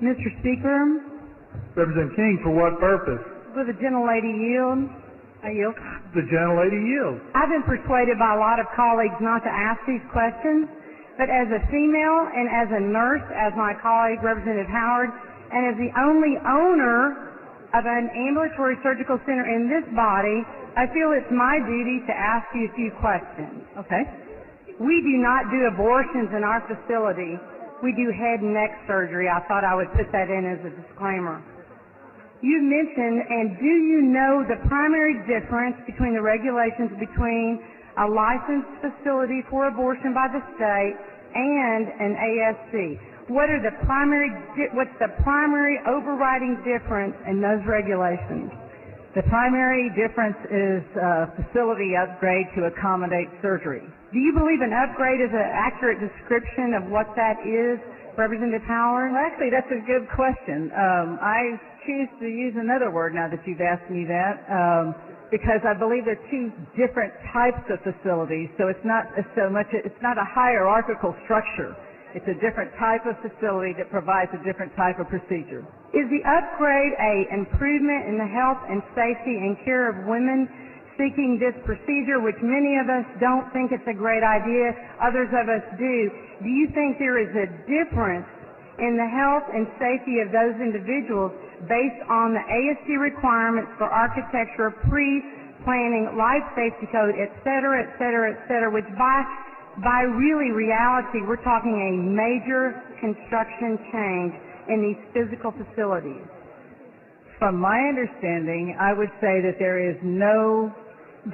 Mr. Speaker, Representative King, for what purpose? will the gentlelady yield? I yield. The gentlelady yields. I've been persuaded by a lot of colleagues not to ask these questions, but as a female and as a nurse, as my colleague Representative Howard, and as the only owner of an ambulatory surgical center in this body, I feel it's my duty to ask you a few questions. Okay. We do not do abortions in our facility. We do head and neck surgery. I thought I would put that in as a disclaimer. You mentioned, and do you know the primary difference between the regulations between a licensed facility for abortion by the state and an ASC? What's the primary overriding difference in those regulations? The primary difference is facility upgrade to accommodate surgery. Do you believe an upgrade is an accurate description of what that is, Representative Howard? Well, actually, that's a good question. I choose to use another word now that you've asked me that, because I believe there are two different types of facilities. So it's not a hierarchical structure. It's a different type of facility that provides a different type of procedure. Is the upgrade an improvement in the health and safety and care of women seeking this procedure, which many of us don't think it's a great idea, others of us do? Do you think there is a difference in the health and safety of those individuals based on the ASC requirements for architecture, pre-planning, life safety code, et cetera, which by really reality, we're talking a major construction change in these physical facilities? From my understanding, I would say that there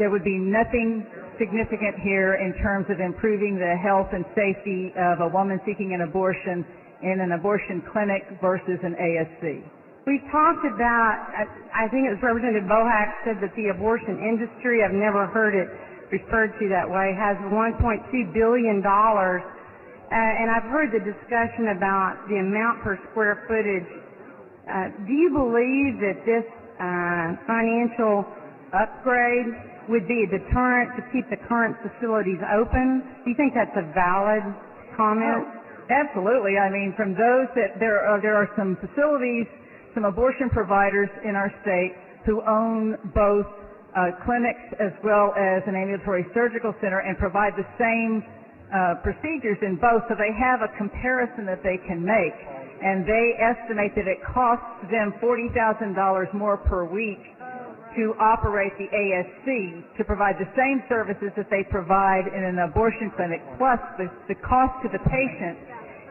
would be nothing significant here in terms of improving the health and safety of a woman seeking an abortion in an abortion clinic versus an ASC. We talked about, I think it was Representative Bohack said that the abortion industry, I've never heard it referred to that way, has $1.2 billion, and I've heard the discussion about the amount per square footage. Do you believe that this financial upgrade would be a deterrent to keep the current facilities open? Do you think that's a valid comment? Absolutely. I mean, from those that there are some facilities, some abortion providers in our state who own both clinics as well as an ambulatory surgical center and provide the same procedures in both, so they have a comparison that they can make. And they estimate that it costs them $40,000 more per week to operate the ASC to provide the same services that they provide in an abortion clinic, plus the cost to the patient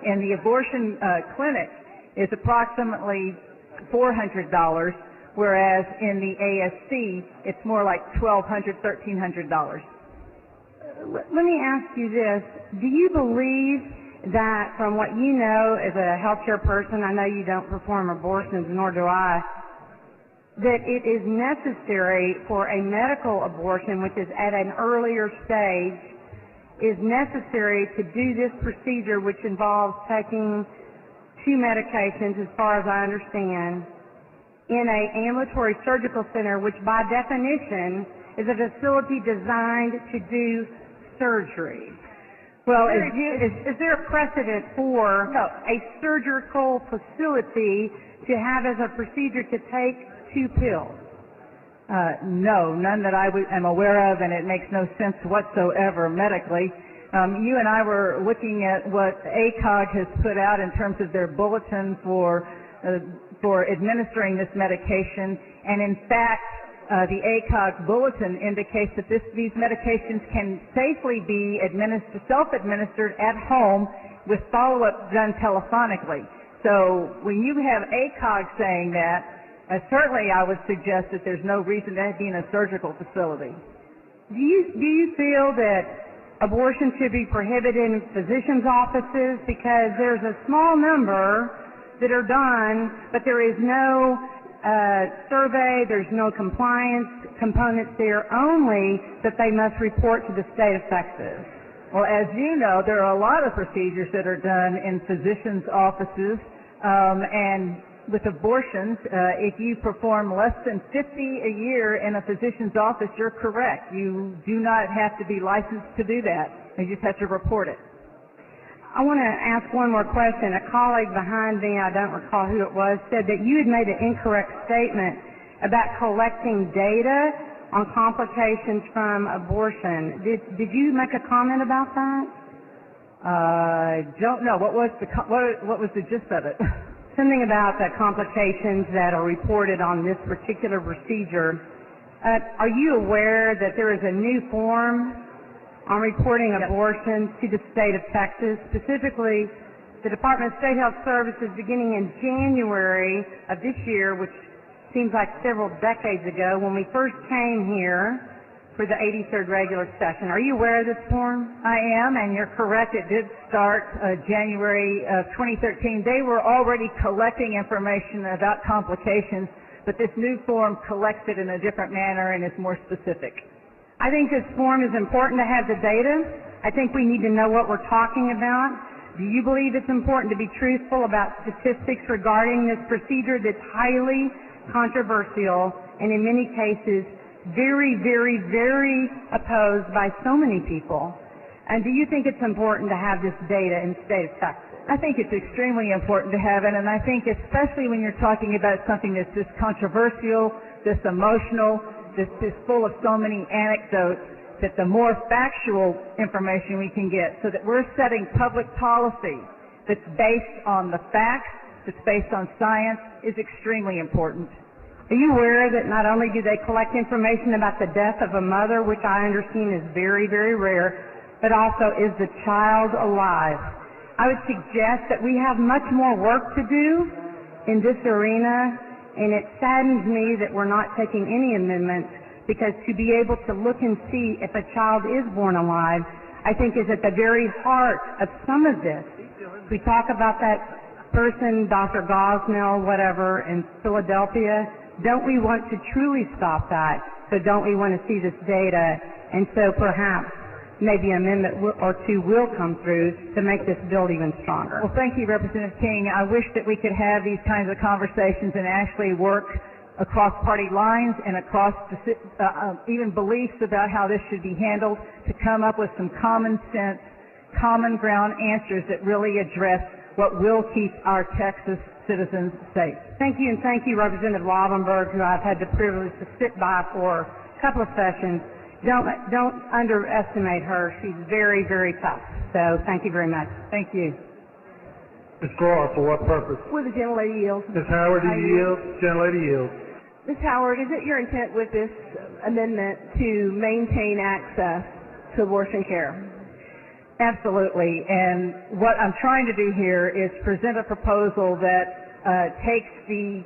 in the abortion clinic is approximately $400, whereas in the ASC it's more like $1,200, $1,300. Let me ask you this. Do you believe that, from what you know as a healthcare person, I know you don't perform abortions, nor do I, that it is necessary for a medical abortion, which is at an earlier stage, is necessary to do this procedure, which involves taking two medications, as far as I understand, in an ambulatory surgical center, which by definition is a facility designed to do surgery? Well, is there a precedent for a surgical facility to have as a procedure to take two pills? No, none that I am aware of, and it makes no sense whatsoever medically. You and I were looking at what ACOG has put out in terms of their bulletin for administering this medication, and in fact, the ACOG bulletin indicates that these medications can safely be self-administered at home with follow-up done telephonically. So when you have ACOG saying that, certainly I would suggest that there's no reason to be in a surgical facility. Do you feel that abortion should be prohibited in physicians' offices? Because there's a small number that are done, but there is no survey, there's no compliance components there, only that they must report to the state of Texas. Well, as you know, there are a lot of procedures that are done in physicians' offices, and with abortions, if you perform less than 50 a year in a physician's office, you're correct. You do not have to be licensed to do that. You just have to report it. I want to ask one more question. A colleague behind me, I don't recall who it was, said that you had made an incorrect statement about collecting data on complications from abortion. Did you make a comment about that? I don't know. What was the gist of it? Something about the complications that are reported on this particular procedure. Are you aware that there is a new form on reporting abortions to the state of Texas? Specifically, the Department of State Health Services, beginning in January of this year, which seems like several decades ago, when we first came here for the 83rd regular session. Are you aware of this form? I am, and you're correct. It did start January of 2013. They were already collecting information about complications, but this new form collects it in a different manner and is more specific. I think this form is important to have the data. I think we need to know what we're talking about. Do you believe it's important to be truthful about statistics regarding this procedure that's highly controversial and in many cases very, very, very opposed by so many people? And do you think it's important to have this data in the state of Texas? I think it's extremely important to have it, and I think especially when you're talking about something that's this controversial, this emotional, this is full of so many anecdotes, that the more factual information we can get so that we're setting public policy that's based on the facts, that's based on science, is extremely important. Are you aware that not only do they collect information about the death of a mother, which I understand is very, very rare, but also is the child alive? I would suggest that we have much more work to do in this arena, and it saddens me that we're not taking any amendments, because to be able to look and see if a child is born alive, I think is at the very heart of some of this. We talk about that person, Dr. Gosnell, whatever, in Philadelphia. Don't we want to truly stop that? So don't we want to see this data? And so perhaps maybe an amendment or two will come through to make this bill even stronger. Well, thank you, Representative King. I wish that we could have these kinds of conversations and actually work across party lines and across even beliefs about how this should be handled to come up with some common sense, common ground answers that really address what will keep our Texas citizens safe. Thank you, and thank you, Representative Lavenberg, who I've had the privilege to sit by for a couple of sessions. Don't underestimate her. She's very, very tough. So thank you very much. Thank you. Ms. Clark, for what purpose? Will the gentlelady yield? Ms. Howard, do you yield? Gentlelady yield. Ms. Howard, is it your intent with this amendment to maintain access to abortion care? Absolutely. And what I'm trying to do here is present a proposal that takes the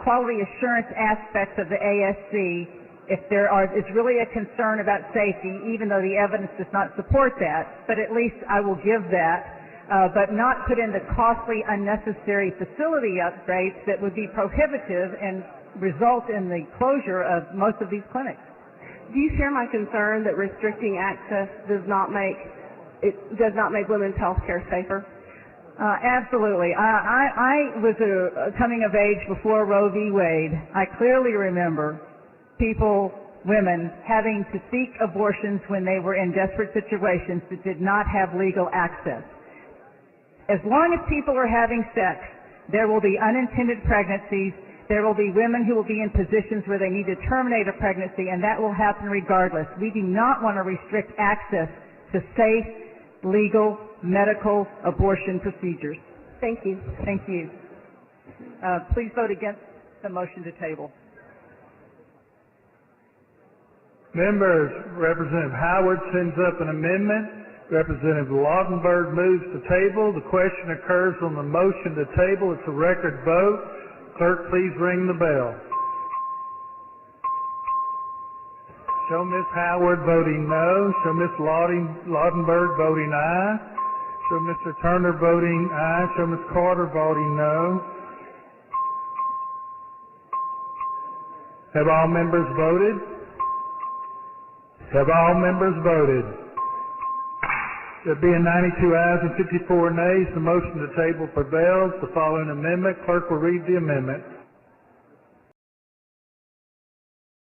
quality assurance aspects of the ASC. If there is really a concern about safety, even though the evidence does not support that, but at least I will give that, but not put in the costly, unnecessary facility upgrades that would be prohibitive and result in the closure of most of these clinics. Do you share my concern that restricting access does not make women's health care safer? Absolutely. I was coming of age before Roe v. Wade. I clearly remember people, women, having to seek abortions when they were in desperate situations that did not have legal access. As long as people are having sex, there will be unintended pregnancies. There will be women who will be in positions where they need to terminate a pregnancy, and that will happen regardless. We do not want to restrict access to safe, legal, medical abortion procedures. Thank you. Thank you. Please vote against the motion to table. Members, Representative Howard sends up an amendment. Representative Lautenberg moves to table. The question occurs on the motion to table. It's a record vote. Clerk, please ring the bell. Show Ms. Howard voting no. Show Ms. Lautenberg voting aye. Show Mr. Turner voting aye. Show Ms. Carter voting no. Have all members voted? Have all members voted? There being 92 ayes and 54 nays, the motion to table prevails. The following amendment, clerk will read the amendment.